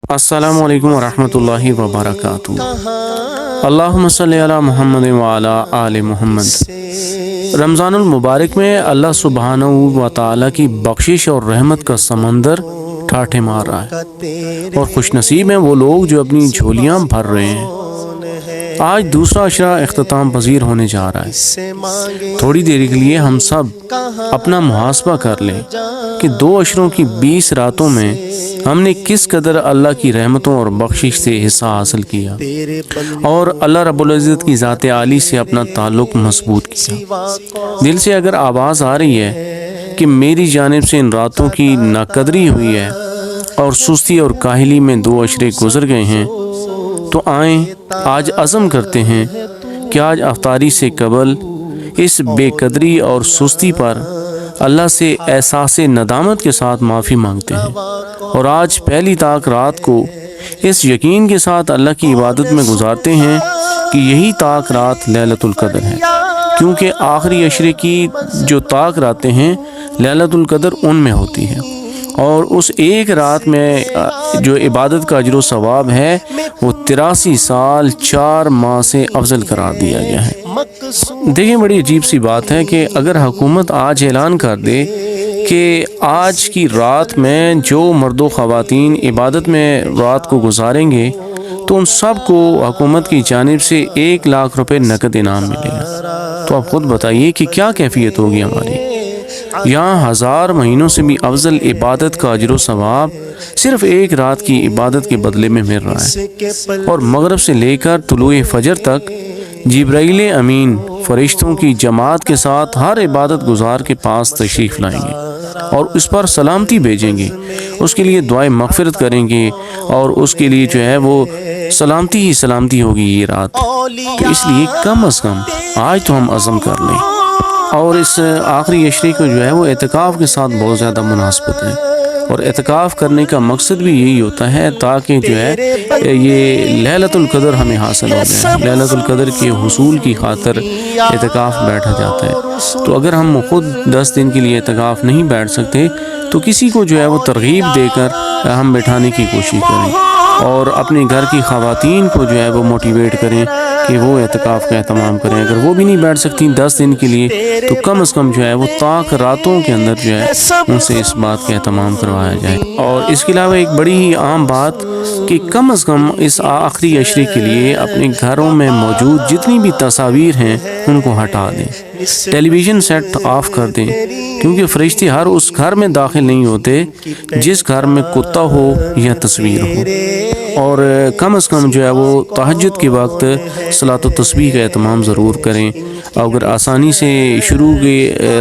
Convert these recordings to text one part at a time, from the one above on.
السلام علیکم ورحمۃ اللہ وبرکاتہ۔ اللہم صلی علی محمد وعلی آل محمد۔ رمضان المبارک میں اللہ سبحانہ و تعالیٰ کی بخشش اور رحمت کا سمندر ٹھاٹھے مار رہا ہے، اور خوش نصیب ہیں وہ لوگ جو اپنی جھولیاں بھر رہے ہیں۔ آج دوسرا عشرہ اختتام پذیر ہونے جا رہا ہے۔ تھوڑی دیر کے لیے ہم سب اپنا محاسبہ کر لیں کہ 2 عشروں کی 20 راتوں میں ہم نے کس قدر اللہ کی رحمتوں اور بخشش سے حصہ حاصل کیا، اور اللہ رب العزت کی ذات عالی سے اپنا تعلق مضبوط کیا۔ دل سے اگر آواز آ رہی ہے کہ میری جانب سے ان راتوں کی ناقدری ہوئی ہے اور سستی اور کاہلی میں 2 عشرے گزر گئے ہیں، تو آئیں آج عزم کرتے ہیں کہ آج افطاری سے قبل اس بے قدری اور سستی پر اللہ سے احساس ندامت کے ساتھ معافی مانگتے ہیں، اور آج پہلی طاق رات کو اس یقین کے ساتھ اللہ کی عبادت میں گزارتے ہیں کہ یہی طاق رات لیلۃ القدر ہے، کیونکہ آخری عشرے کی جو طاق راتیں ہیں لیلۃ القدر ان میں ہوتی ہے، اور اس ایک رات میں جو عبادت کا اجر و ثواب ہے وہ 83 سال 4 ماہ سے افضل قرار دیا گیا ہے۔ دیکھیں، بڑی عجیب سی بات ہے کہ اگر حکومت آج اعلان کر دے کہ آج کی رات میں جو مرد و خواتین عبادت میں رات کو گزاریں گے تو ان سب کو حکومت کی جانب سے 1 لاکھ روپے نقد انعام ملے گا، تو آپ خود بتائیے کہ کیا کیفیت ہوگی ہماری۔ یہاں 1000 مہینوں سے بھی افضل عبادت کا اجر و ثواب صرف 1 رات کی عبادت کے بدلے میں مل رہا ہے، اور مغرب سے لے کر طلوع فجر تک جبرائیل امین فرشتوں کی جماعت کے ساتھ ہر عبادت گزار کے پاس تشریف لائیں گے اور اس پر سلامتی بھیجیں گے، اس کے لیے دعائیں مغفرت کریں گے، اور اس کے لیے جو ہے وہ سلامتی ہی سلامتی ہوگی یہ رات۔ تو اس لیے کم از کم آج تو ہم عزم کر لیں، اور اس آخری عشرے کو جو ہے وہ اعتکاف کے ساتھ بہت زیادہ مناسبت ہے، اور اعتکاف کرنے کا مقصد بھی یہی ہوتا ہے تاکہ جو ہے یہ لیلۃ القدر ہمیں حاصل ہو جائے۔ لیلۃ القدر کے حصول کی خاطر اعتکاف بیٹھا جاتا ہے، تو اگر ہم خود 10 دن کے لیے اعتکاف نہیں بیٹھ سکتے تو کسی کو جو ہے وہ ترغیب دے کر ہم بٹھانے کی کوشش کریں، اور اپنے گھر کی خواتین کو جو ہے وہ موٹیویٹ کریں کہ وہ اعتکاف کا اہتمام کریں۔ اگر وہ بھی نہیں بیٹھ سکتی 10 دن کے لیے تو کم از کم جو ہے وہ طاق راتوں کے اندر جو ہے ان سے اس بات کا اہتمام کروایا جائے۔ اور اس کے علاوہ ایک بڑی ہی عام بات کہ کم از کم اس آخری عشرے کے لیے اپنے گھروں میں موجود جتنی بھی تصاویر ہیں ان کو ہٹا دیں، ٹیلی ویژن سیٹ آف کر دیں، کیونکہ فرشتے ہر اس گھر میں داخل نہیں ہوتے جس گھر میں کتا ہو یا تصویر ہو۔ اور کم از کم جو ہے وہ تہجد کے وقت صلاۃ و تسبیح کا اہتمام ضرور کریں۔ اگر آسانی سے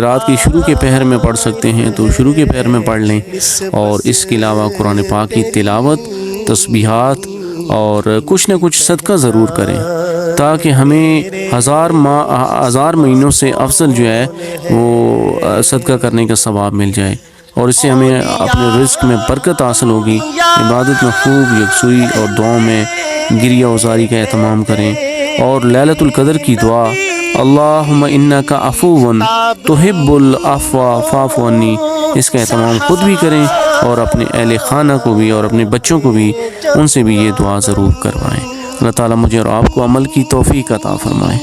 رات کی شروع کے پہر میں پڑھ سکتے ہیں تو شروع کے پہر میں پڑھ لیں، اور اس کے علاوہ قرآن پاک کی تلاوت، تسبیحات اور کچھ نہ کچھ صدقہ ضرور کریں، تاکہ ہمیں 1000 مہینوں سے افضل جو ہے وہ صدقہ کرنے کا ثواب مل جائے، اور اس سے ہمیں اپنے رزق میں برکت حاصل ہوگی۔ عبادت میں خوب یکسوئی اور دعاؤں میں گریہ وزاری کا اہتمام کریں، اور لیلۃ القدر کی دعا اللہم انکا عفو تحب العفو فاعف عنی، اس کا اہتمام خود بھی کریں، اور اپنے اہل خانہ کو بھی اور اپنے بچوں کو بھی ان سے بھی یہ دعا ضرور کروائیں۔ اللہ تعالیٰ مجھے اور آپ کو عمل کی توفیق عطا فرمائے۔